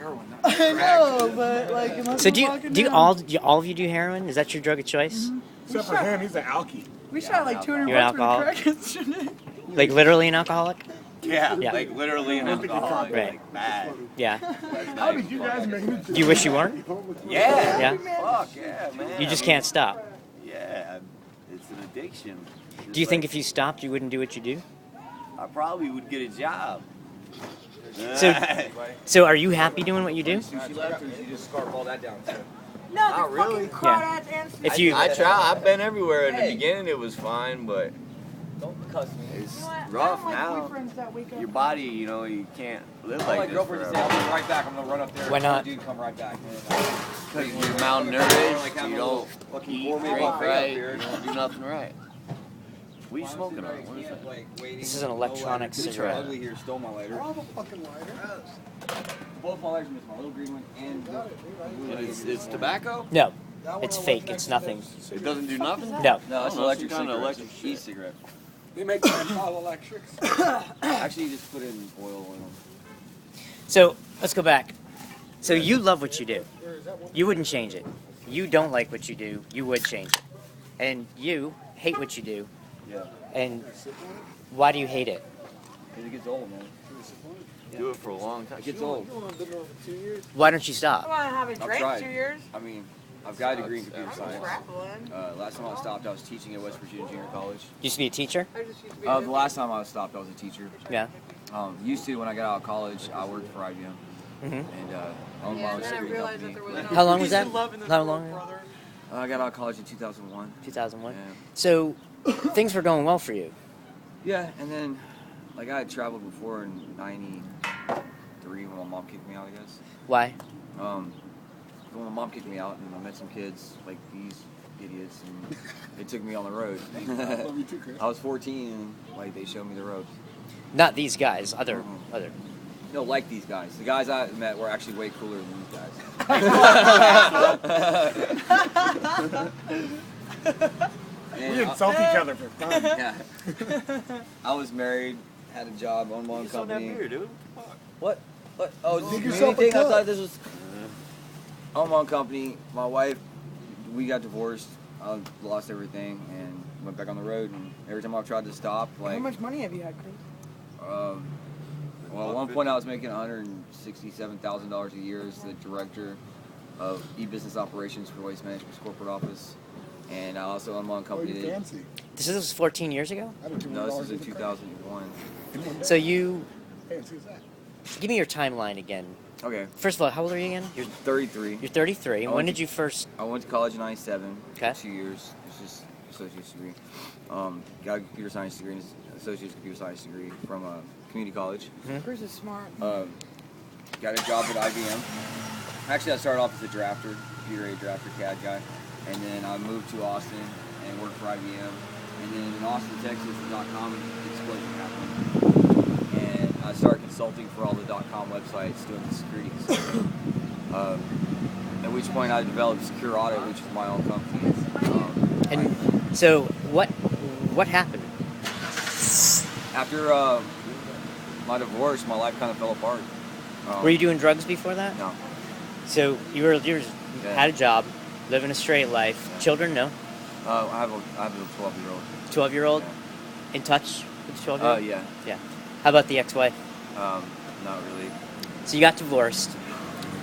heroin. Not I know, but like, unless So I'm do walking you down- all of you do heroin? Is that your drug of choice? Except for him, he's an alky. We shot like 200 You're an bucks worth of crack yesterday. Like literally an alcoholic? Yeah, Yeah. like literally an alcoholic, Right. like bad. Yeah. How did you guys make it? Do you wish you weren't? Yeah. Yeah. Fuck yeah, man. You just I mean, can't stop. Yeah, it's an addiction. Just Do you think like- if you stopped, you wouldn't do what you do? I probably would get a job. So are you happy doing what you do? Sushi left, or did you just scarf all that down too? No, Not really. crawdads and If you I try. I've been everywhere. In the beginning, it was fine, but Don't cuss me. it's rough now. That wake up. Your body, you know, you can't live My like this girlfriend just forever. said, I'll be right back. I'm gonna run up there. Why not? Dude, come right back. Because you're malnourished, you don't eat, drink right, you don't do nothing right. What are you smoking on? What is that? This is an electronic cigarette. Ugly here stole my lighter. I have a fucking lighter. Both my lighters, miss my little green one and the blue lighter. It's tobacco? No, it's fake. It's nothing. It doesn't do nothing? No. No, it's Oh, electric some kind of cigarette. electric It's shit. e-cigarette. They make all electrics. Actually, you just put in oil in them. So let's go back. So you love what you do. You wouldn't change it. You don't like what you do. You would change it. And you hate what you do. Yeah. And why do you hate it? Because it gets old, man. Do it for a long time. It gets old. Why don't you stop? I haven't I've drank tried. 2 years. I mean, I've got a degree in computer I'm science. grappling. Last time I stopped, I was teaching at West Virginia Junior College. Used to be a teacher? I just used to be The last time I stopped, I was a teacher. Yeah. Used to, when I got out of college, I worked for IBM. Mm-hmm. And owned my Yeah, own and then I security realized that company. there was How long was Peace that? and love in this How world, long? brother. I got out of college in 2001. 2001. Yeah. So things were going well for you. Yeah, and then, like, I had traveled before in '93 when my mom kicked me out, I guess. Why? When my mom kicked me out, and I met some kids like these idiots, and they took me on the road. Love you too, Chris. I was 14, and like they showed me the ropes. Not these guys. Other. No, like these guys. The guys I met were actually way cooler than these guys. And We insult each other for fun. yeah. I was married, had a job, owned my own company. dude. What? What? Oh, is this Dig a yourself community a thing? I cup. thought this was. Owned my own company. My wife, we got divorced. I lost everything and went back on the road. And every time I've tried to stop, How like, much money have you had, Chris? well, at one point I was making $167,000 a year as the director of e-business operations for Waste Management's corporate office. And I also own my own Oh, company. you fancy. This was 14 years ago. I don't No, this was in 2001. So you Fancy as that. give me your timeline again. Okay, First of all, how old are you again? you're 33. You're 33. And I when went did you first? I went to college in '97 Okay. for 2 years. It's just associate's degree. Got a computer science degree, and associate's computer science degree from a community college. Chris is smart. Got a job at IBM. Actually, I started off as a drafter, computer aided drafter, CAD guy, and then I moved to Austin and worked for IBM. And then in Austin, Texas, the .com explosion happened. And I started consulting for all the .com websites, doing the security. At which point I developed Secure Audit, which is my own company. And so what happened? After my divorce, my life kind of fell apart. Were you doing drugs before that? No. So you had a job, living a straight life. Children? No. I have a 12-year-old. 12-year-old? Yeah. In touch with the 12-year-old? Yeah. Yeah. How about the ex-wife? Not really. So you got divorced,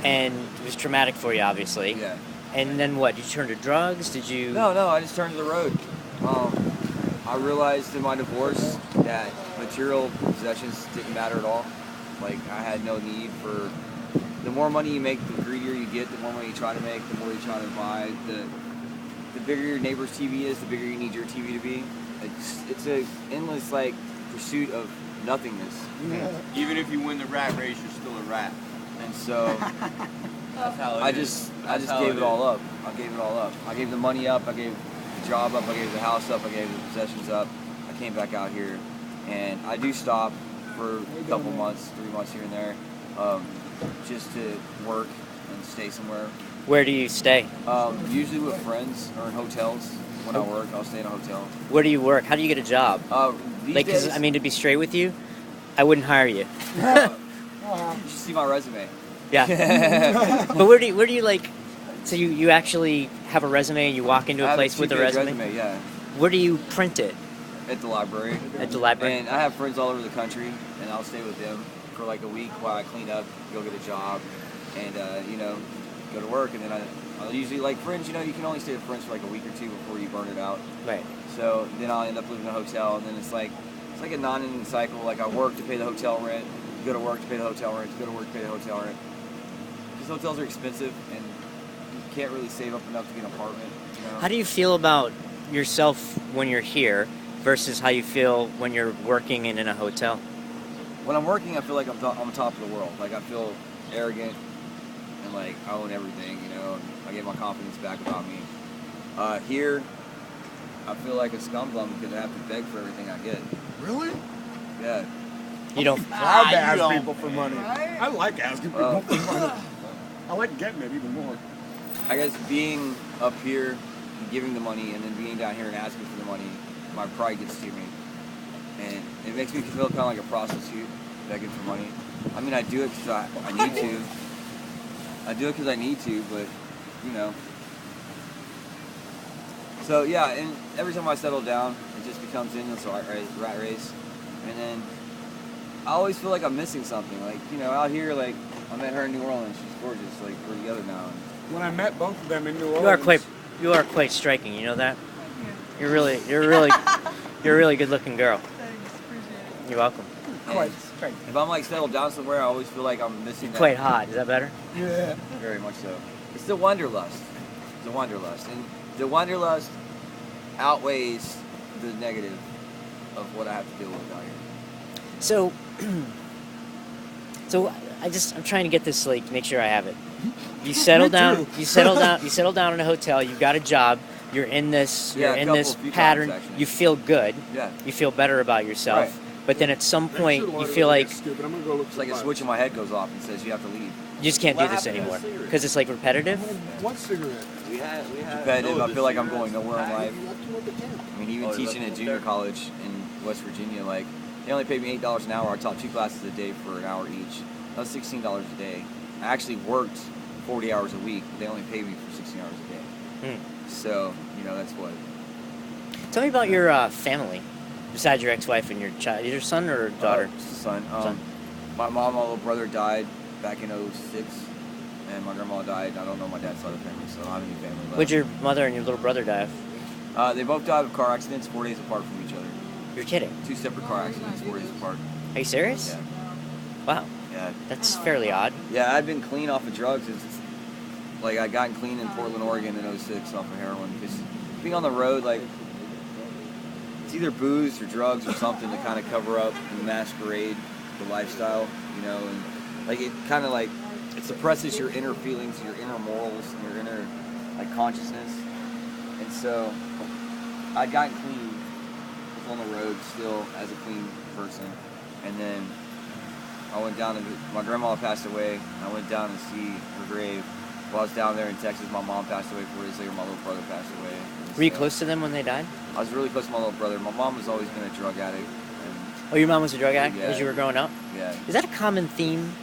and it was traumatic for you, obviously. Yeah. And then what? Did you turn to drugs? Did you? No, I just turned to the road. I realized in my divorce that material possessions didn't matter at all. Like, I had no need for... The more money you make, the greedier you get. The more money you try to make, the more you try to buy. The bigger your neighbor's TV is, the bigger you need your TV to be. It's a endless, like, pursuit of nothingness. Even if you win the rat race, you're still a rat. And so... That's how I just gave it all up. I gave it all up. I gave the money up. I gave the job up. I gave the house up. I gave the possessions up. I came back out here, and I do stop for a couple months, 3 months here and there, just to work and stay somewhere. Where do you stay? Usually with friends or in hotels. When I work, I'll stay in a hotel. Where do you work? How do you get a job? These Like, 'cause, days, I mean, to be straight with you, I wouldn't hire you. you should see my resume. Yeah. But where do you like? So you actually have a resume and you walk into I a have place with a 2-page resume? Yeah, Where do you print it? at the library. At the library? And I have friends all over the country, and I'll stay with them for like a week while I clean up, go get a job, and go to work. And then I'll usually, like, friends, you can only stay with friends for like a week or two before you burn it out. Right. So then I'll end up living in a hotel, and then it's like a non-ending cycle. Like, I work to pay the hotel rent, go to work to pay the hotel rent, go to work to pay the hotel rent. Because hotels are expensive, and you can't really save up enough to get an apartment. How do you feel about yourself when you're here versus how you feel when you're working and in a hotel? When I'm working, I feel like I'm on top of the world. Like, I feel arrogant and like I own everything, and I get my confidence back about me. Here, I feel like a scumbum because I have to beg for everything I get. Really? Yeah. You don't. Proud to you ask don't. people for money. Right? I like asking people for money. I like getting it even more. I guess being up here and giving the money and then being down here and asking for the money, my pride gets to me. And it makes me feel kind of like a prostitute begging for money. I mean, I do it because I need to. I do it because I need to, but, So, yeah, and every time I settle down, it just becomes endless rat race. And then I always feel like I'm missing something. Like, out here, like, I met her in New Orleans. She's gorgeous. Like, we're together now. When I met both of them in New Orleans, You are quite striking. You know that. You're a really good-looking girl. Thanks, appreciate it. You're welcome. quite straight. If I'm, like, settled down somewhere, I always feel like I'm missing that. Quite hot. Is that better? Yeah. Very much so. It's the wanderlust. The wanderlust. And the wanderlust outweighs the negative of what I have to deal with out here. So, I'm trying to get this, like, make sure I have it. You settle Me down. too. You settle down in a hotel. You've got a job. You're in this. Yeah, You're in this few pattern. times, actually. You feel good. Yeah. You feel better about yourself. Right. But then at some point, That you shit feel water like is stupid. I'm gonna go look It's for like a lights. switch in my head goes off and says you have to leave. you just can't do What this happened to anymore the cigarette? because it's like repetitive. One cigarette. We had Competitive. I feel like I'm going nowhere in You life. left him at the camp. I mean, even Oh, you teaching left at them junior there? college in West Virginia, like, they only paid me $8 an hour. I taught 2 classes a day for an hour each. That was $16 a day. I actually worked 40 hours a week. But they only paid me for 16 hours a day. So, that's what. Tell me about your family, besides your ex-wife and your child. Your son or daughter? Son. Son. My mom, my little brother died back in '06, and my grandma died. I don't know my dad's side of the family, so I don't have any family left. What'd your mother and your little brother die of? They both died of car accidents 4 days apart from each other. You're kidding. 2 separate car accidents 4 days apart. Are you serious? Yeah. Wow, Yeah. that's fairly odd. Yeah, I'd been clean off of drugs. Like, I gotten clean in Portland, Oregon in '06 off of heroin. Because being on the road, like, it's either booze or drugs or something to kind of cover up and masquerade the lifestyle, and like it kind of like it suppresses your inner feelings, your inner morals, and your inner like consciousness. And so I'd gotten clean, was on the road still as a clean person, and then I went down to my grandma passed away. I went down to see her grave. While I was down there in Texas, my mom passed away 4 days later. My little brother passed away. And Were you so- close to them when they died? I was really close to my little brother. My mom has always been a drug addict. And, Oh, your mom was a drug addict Yeah. as you were growing up? yeah. Is that a common theme?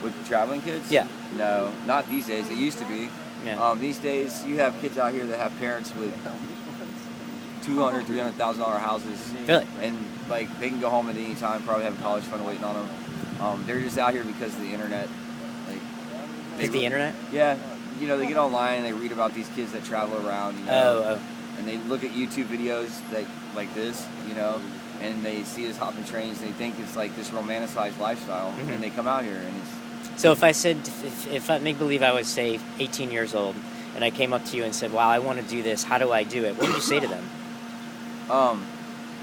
With traveling kids? Yeah. No, not these days. It used to be. Yeah. These days, you have kids out here that have parents with $200,000, $300,000 houses. Really? And, like, they can go home at any time, probably have a college fund waiting on them. They're just out here because of the internet. Like, Is the internet? Yeah. They get online and they read about these kids that travel around, Oh. and they look at YouTube videos that like this, and they see us hopping trains and they think it's like this romanticized lifestyle, Mhm. and they come out here and it's So if I said, if I make believe I was, say, 18 years old, and I came up to you and said, wow, I want to do this, how do I do it? What would you say to them? well,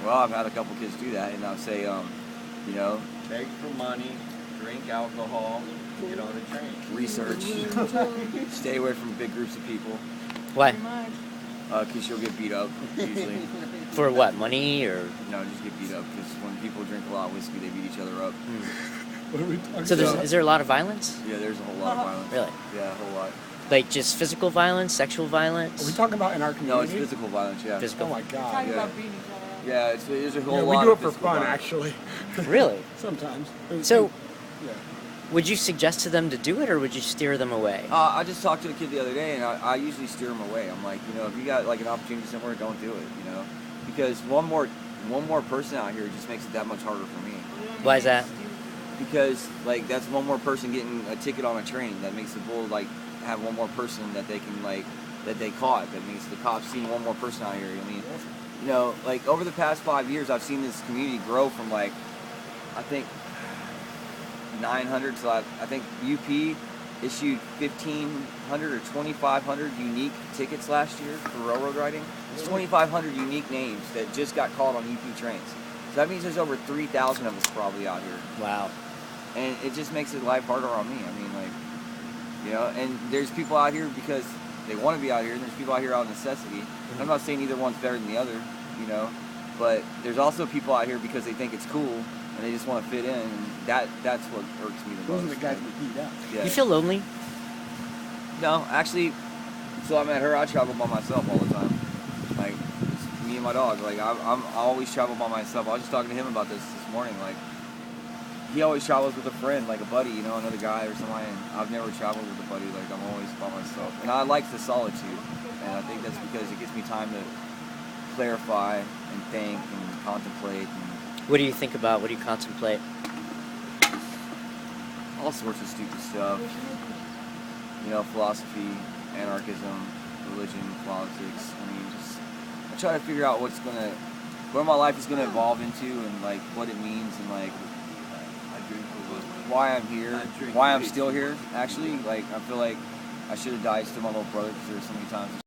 I've had a couple kids do that, and I'll say, Beg for money, drink alcohol, get on the train. research, stay away from big groups of people, Why? Pretty much. because you'll get beat up usually. For what, money or? No, just get beat up because when people drink a lot of whiskey, they beat each other up. What are we talking So about? is there a lot of violence? Yeah, there's a whole lot of violence. Really? Yeah, a whole lot. Like just physical violence, sexual violence? Are we talking about in our community? No, it's physical violence. Yeah. Physical. Oh my We're god. talking yeah. about beating each other up. Yeah, there's a whole Yeah, lot. we do it of for physical fun, violence. actually. Really? Sometimes. So, Yeah. Would you suggest to them to do it, or would you steer them away? I just talked to a kid the other day, and I usually steer them away. I'm like, if you got like an opportunity somewhere, don't do it. Because one more person out here just makes it that much harder for me. Why is that? Because like that's one more person getting a ticket on a train. That makes the bull like have one more person that they can like that they caught. That makes the cops see one more person out here. I mean, like over the past 5 years, I've seen this community grow from like I think 900 to I think UP issued 1,500 or 2,500 unique tickets last year for railroad riding. It's 2,500 unique names that just got caught on UP trains. So that means there's over 3,000 of us probably out here. Wow. And it just makes it life harder on me. I mean, like, and there's people out here because they want to be out here, and there's people out here out of necessity. And I'm not saying either one's better than the other, but there's also people out here because they think it's cool and they just want to fit in. And that's what irks me the most. Those are the guys we beat up. Yeah. You feel lonely? No, actually, until I met her, I travel by myself all the time. Like, it's me and my dog. Like, I always travel by myself. I was just talking to him about this morning. Like, he always travels with a friend, like a buddy, another guy or somebody. And I've never traveled with a buddy. Like, I'm always by myself. And I like the solitude. And I think that's because it gives me time to clarify and think and contemplate. And What do you think about? What do you contemplate? all sorts of stupid stuff. Philosophy, anarchism, religion, politics. I mean, I try to figure out where my life is gonna evolve into, and like what it means, and like why I'm here, why I'm still here. Actually, like I feel like I should have died to my little brother because there were so many times.